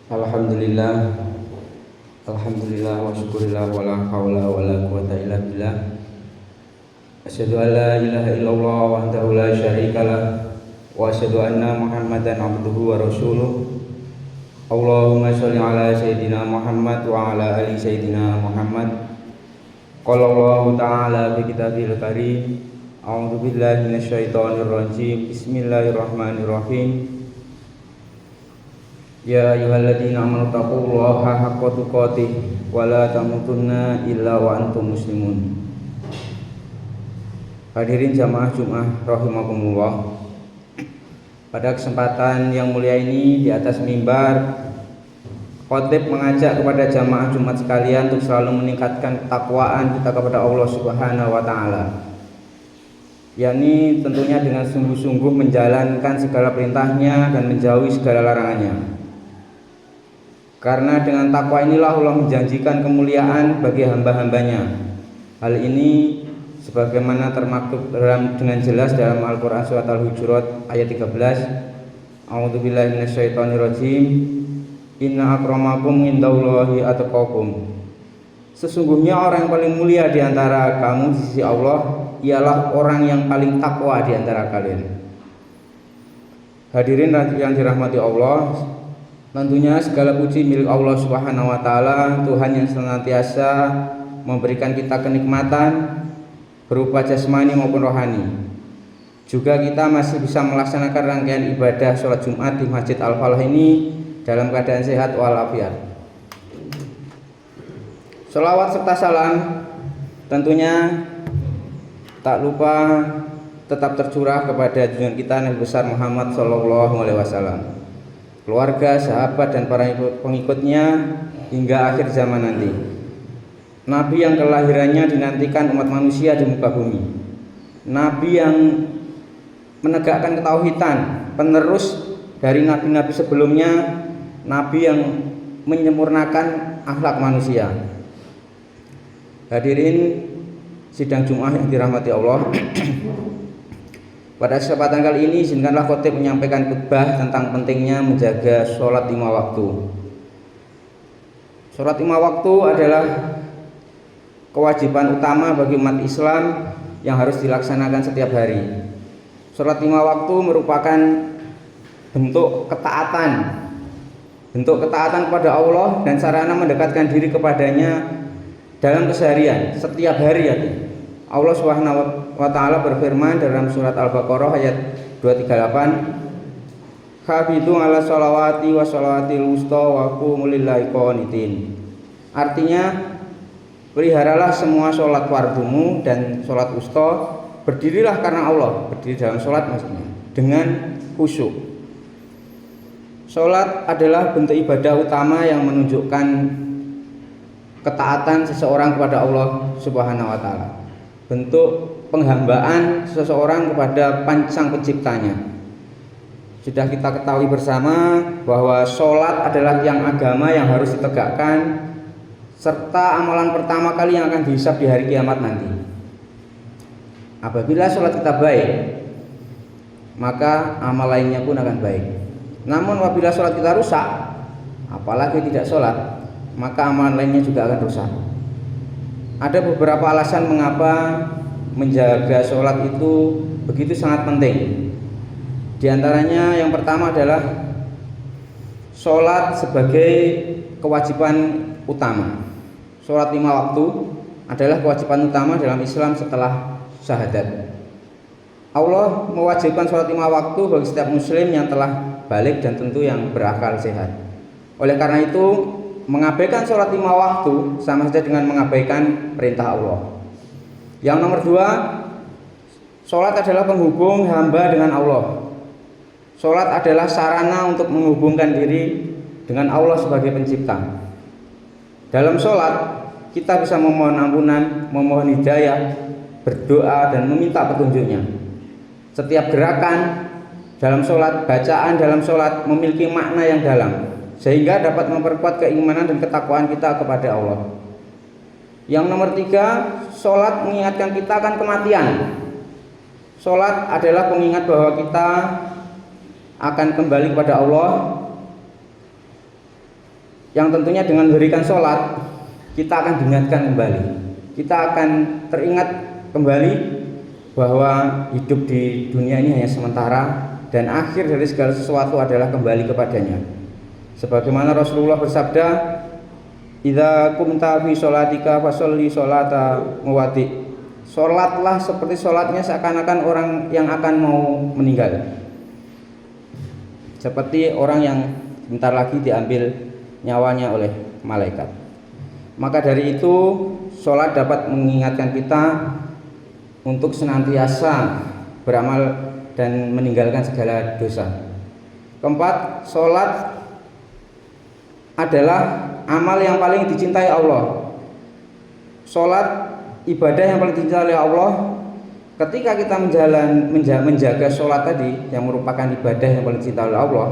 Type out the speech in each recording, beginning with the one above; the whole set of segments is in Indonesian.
Alhamdulillah, alhamdulillah wa syukurillah wa la haula wa la quwata illa billah. Asyhadu an la ilaha illallah wahdahu la syarikalah wa asyhadu anna Muhammadan abduhu wa rasuluh. Allahumma sholli ala sayyidina Muhammad wa ala ali sayyidina Muhammad. Qala Allah ta'ala fi kitabil karim. A'udzu billahi minasyaitonir rajim. Bismillahirrahmanirrahim. Ya ayyuhalladzina amanu taqullaha haqqa tuqatih wa la tamutunna illa wa antum muslimun. Hadirin jamaah Jumat rahimakumullah. Pada kesempatan yang mulia ini di atas mimbar, khotib mengajak kepada jamaah Jumat sekalian untuk selalu meningkatkan ketakwaan kita kepada Allah Subhanahu wa taala. Yakni tentunya dengan sungguh-sungguh menjalankan segala perintahnya dan menjauhi segala larangannya. Karena dengan takwa inilah Allah menjanjikan kemuliaan bagi hamba-hambanya. Hal ini sebagaimana termaktub dengan jelas dalam Al-Quran surat Al-Hujurat ayat 13. A'udzubillahi minasyaitonirrajim. Inna akramakum indallahi atqakum. Sesungguhnya orang yang paling mulia di antara kamu di sisi Allah ialah orang yang paling takwa di antara kalian. Hadirin yang dirahmati Allah, tentunya segala puji milik Allah Subhanahu wa taala, Tuhan yang senantiasa memberikan kita kenikmatan berupa jasmani maupun rohani. Juga kita masih bisa melaksanakan rangkaian ibadah sholat Jumat di Masjid Al-Falah ini dalam keadaan sehat walafiat. Sholawat serta salam tentunya tak lupa tetap tercurah kepada junjungan kita Nabi besar Muhammad sallallahu alaihi wasallam, keluarga, sahabat dan para pengikutnya hingga akhir zaman nanti. Nabi yang kelahirannya dinantikan umat manusia di muka bumi. Nabi yang menegakkan ketauhidan, penerus dari nabi-nabi sebelumnya. Nabi yang menyempurnakan akhlak manusia. Hadirin sidang Jumat yang dirahmati Allah. Pada kesempatan kali ini izinkanlah khotib menyampaikan khutbah tentang pentingnya menjaga sholat 5 waktu. Sholat 5 waktu adalah kewajiban utama bagi umat Islam yang harus dilaksanakan setiap hari. Sholat 5 waktu merupakan bentuk ketaatan kepada Allah dan sarana mendekatkan diri kepadanya dalam keseharian setiap hari ya. Allah Subhanahu wa taala berfirman dalam surat Al-Baqarah ayat 238, "Hafizu 'ala sholawati wa sholawatil wusta wa qumu lillahi qanitin." Artinya, peliharalah semua sholat fardumu dan sholat wusta, berdirilah karena Allah, berdiri dalam sholat maksudnya dengan khusyuk. Sholat adalah bentuk ibadah utama yang menunjukkan ketaatan seseorang kepada Allah Subhanahu wa taala. Bentuk penghambaan seseorang kepada Sang Penciptanya. Sudah kita ketahui bersama bahwa sholat adalah tiang agama yang harus ditegakkan serta amalan pertama kali yang akan dihisab di hari kiamat nanti. Apabila sholat kita baik, maka amal lainnya pun akan baik. Namun apabila sholat kita rusak, apalagi tidak sholat, maka amalan lainnya juga akan rusak. Ada beberapa alasan mengapa menjaga sholat itu begitu sangat penting. Di antaranya yang pertama adalah sholat sebagai kewajiban utama. Sholat 5 waktu adalah kewajiban utama dalam Islam setelah syahadat. Allah mewajibkan sholat 5 waktu bagi setiap muslim yang telah balik dan tentu yang berakal sehat. Oleh karena itu, mengabaikan sholat 5 waktu sama saja dengan mengabaikan perintah Allah. Yang nomor 2, sholat adalah penghubung hamba dengan Allah. Sholat adalah sarana untuk menghubungkan diri dengan Allah sebagai pencipta. Dalam sholat kita bisa memohon ampunan, memohon hidayah, berdoa dan meminta petunjuknya. Setiap gerakan dalam sholat, bacaan dalam sholat memiliki makna yang dalam, sehingga dapat memperkuat keimanan dan ketakwaan kita kepada Allah. Yang nomor 3, sholat mengingatkan kita akan kematian. Sholat adalah pengingat bahwa kita akan kembali kepada Allah yang tentunya dengan memberikan sholat kita akan diingatkan kembali, kita akan teringat kembali bahwa hidup di dunia ini hanya sementara dan akhir dari segala sesuatu adalah kembali kepadanya. Sebagaimana Rasulullah bersabda, "Idza qumta fi sholatika fasholli sholata muwaddi." Sholatlah seperti sholatnya seakan-akan orang yang akan mau meninggal, seperti orang yang bentar lagi diambil nyawanya oleh malaikat. Maka dari itu sholat dapat mengingatkan kita untuk senantiasa beramal dan meninggalkan segala dosa. Keempat, sholat adalah amal yang paling dicintai Allah. Sholat ibadah yang paling dicintai oleh Allah. Ketika kita menjaga sholat tadi yang merupakan ibadah yang paling dicintai oleh Allah,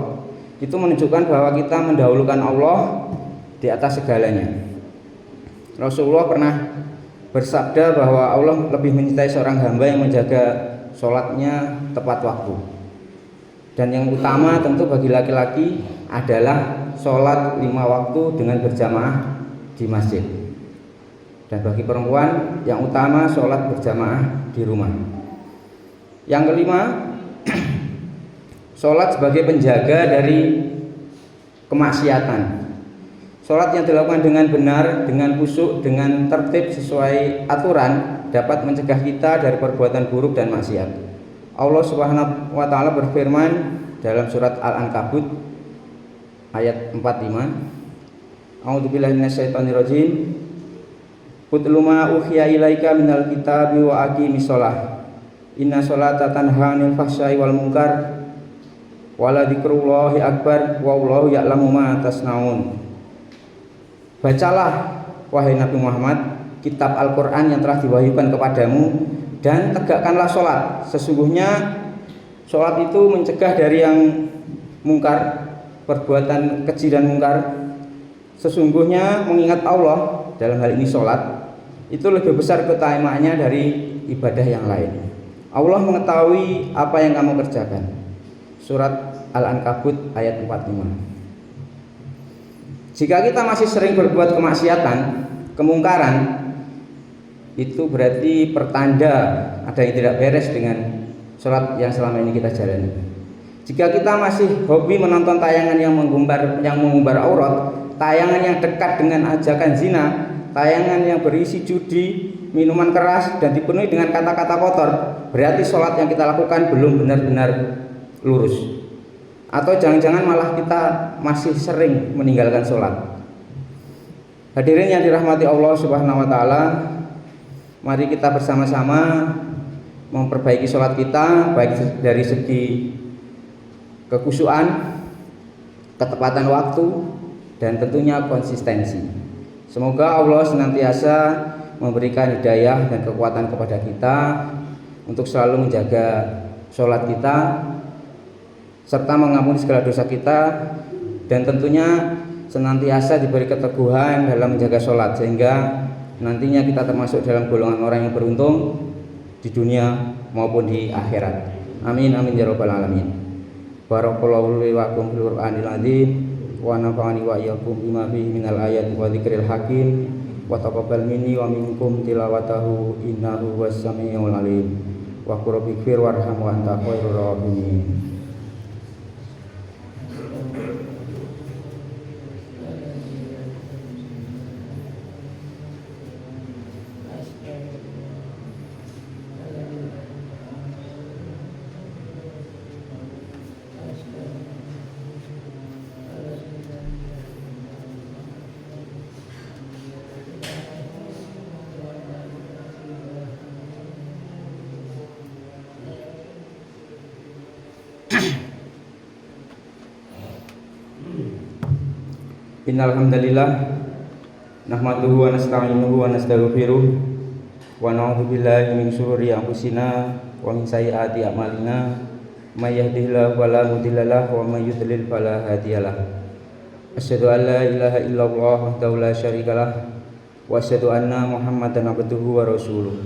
itu menunjukkan bahwa kita mendahulukan Allah di atas segalanya. Rasulullah pernah bersabda bahwa Allah lebih mencintai seorang hamba yang menjaga sholatnya tepat waktu. Dan yang utama tentu bagi laki-laki adalah sholat 5 waktu dengan berjamaah di masjid. Dan bagi perempuan yang utama sholat berjamaah di rumah. Yang kelima, sholat sebagai penjaga dari kemaksiatan. Sholat yang dilakukan dengan benar, dengan khusyuk, dengan tertib sesuai aturan dapat mencegah kita dari perbuatan buruk dan maksiat. Allah Subhanahu wa taala berfirman dalam surat Al-Ankabut ayat 45. A'udzubillahi minasyaitonirrajim. Utlu ma uhiya ilaika minal kitabi wa aqimis shalah. Inna sholata tanha 'anil fahsya'i wal munkar. Wala dzikrullahi akbar wallahu ya'lamu ma tasnaun. Bacalah wahai Nabi Muhammad kitab Al-Quran yang telah diwahyukan kepadamu dan tegakkanlah sholat. Sesungguhnya sholat itu mencegah dari yang mungkar, perbuatan keji dan mungkar. Sesungguhnya mengingat Allah dalam hal ini sholat itu lebih besar keutamaannya dari ibadah yang lain. Allah mengetahui apa yang kamu kerjakan. Surat Al-Ankabut ayat 45. Jika kita masih sering berbuat kemaksiatan, kemungkaran, itu berarti pertanda ada yang tidak beres dengan sholat yang selama ini kita jalani. Jika kita masih hobi menonton tayangan yang mengumbar aurat, tayangan yang dekat dengan ajakan zina, tayangan yang berisi judi, minuman keras, dan dipenuhi dengan kata-kata kotor, berarti sholat yang kita lakukan belum benar-benar lurus. Atau jangan-jangan malah kita masih sering meninggalkan sholat. Hadirin yang dirahmati Allah Subhanahu wa taala, mari kita bersama-sama memperbaiki sholat kita, baik dari segi kekhusyuan, ketepatan waktu, dan tentunya konsistensi. Semoga Allah senantiasa memberikan hidayah dan kekuatan kepada kita untuk selalu menjaga sholat kita serta mengampuni segala dosa kita, dan tentunya senantiasa diberi keteguhan dalam menjaga sholat sehingga nantinya kita termasuk dalam golongan orang yang beruntung di dunia maupun di akhirat. Amin amin ya rabbal alamin. Barakallahu li wa lakum fil Qur'anil azim wa nafa'ani wa iyyakum bima fihi minal ayati wa dzikril hakim wa taqabbal minni wa minkum tilawatahu innahu was-sami'ul alim wa qur bighfir warham wa anta khairur rahimin. Innal hamdalillah nahmaduhu wa nasta'inuhu wa nastaghfiruh wa na'udzu billahi min shururi anfusina wa min sayyiati a'malina may yahdihillahu fala mudilla lahu wa may yudlil fala hadiyalah. Asyhadu an la ilaha illallah wahdahu la syarikalah wa asyhadu anna Muhammadan abduhu wa rasuluh.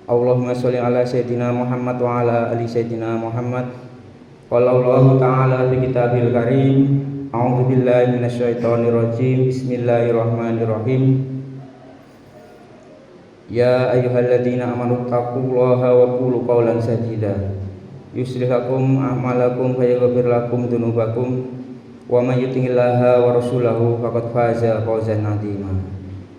Allahumma sholli ala sayyidina Muhammad wa ala ali sayyidina Muhammad. Qala Allah ta'ala fi kitabil karim, A'udzubillahi minasyaitonirrajim. Bismillahirrahmanirrahim. Ya ayyuhalladzina amanu taqullaha wa qulu qawlan sadida yuslih lakum a'malakum wa yaghfir lakum dzunubakum wa may yuti'illaha wa rasulahu faqad faza fawzan 'azima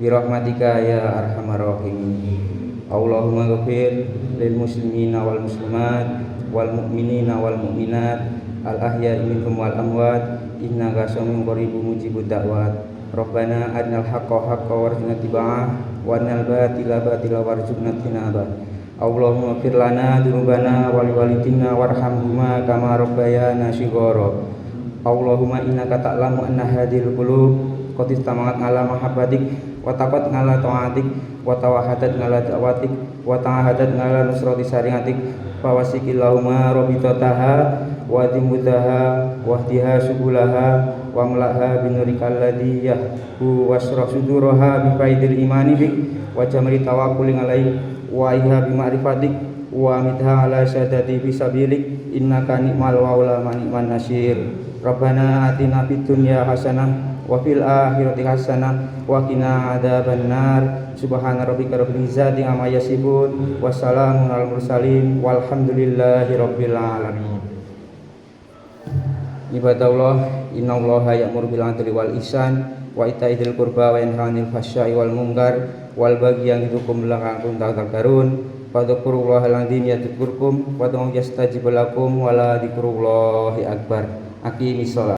bi rahmatika ya arhamar rahimin. Allahumma ghfir lil muslimina wal muslimat wal mu'minina wal mu'minat al ahya'i minhum wal amwat innaka sami'un qaribun mujibud da'wat. Rabbana arinal haqqa haqqan warzuqna ittiba'ah wa arinal batila batila warzuqna ijtinabah. Allahumma ighfir lana dzunubana wa liwalidina warhamhuma kama rabbayana shighara. Allahumma innaka ta'lamu anna hadhil qulub qad istama'at ala mahabbatik wa taqat ala ta'atik wa tawahadat ala da'watik wa ta'ahadat ala nusrati syariatik fawasikillahumma rabitataha wa dimudaha wahdiha subulaha wa mlaha binurikal ladzi yahbu wasrah suduraha bi faidil imani bik wa jamri tawakkul alaik wa iha bi ma'rifatik wa midha ala syadati fi sabilik innaka ni'mal maula wa ni'man nasir. Rabbana atina fid dunya hasanah wa fil akhirati hasanah wa qina adzabannar. Subhana rabbika rabbil izzati amma yasifun wa salamun alal mursalin walhamdulillahi rabbil alamin. Ibadallah, innallaha ya'muru bil 'adli wal ihsan wa ita'i dzil qurba wa yanha 'anil fahsya'i wal munkar wal baghi ya'idukum la'allakum tadhakkarun. Fadhkurullahal 'azim yadhkurkum wa yastajib lakum wa la dzikrullahi akbar. Aqimis shalah.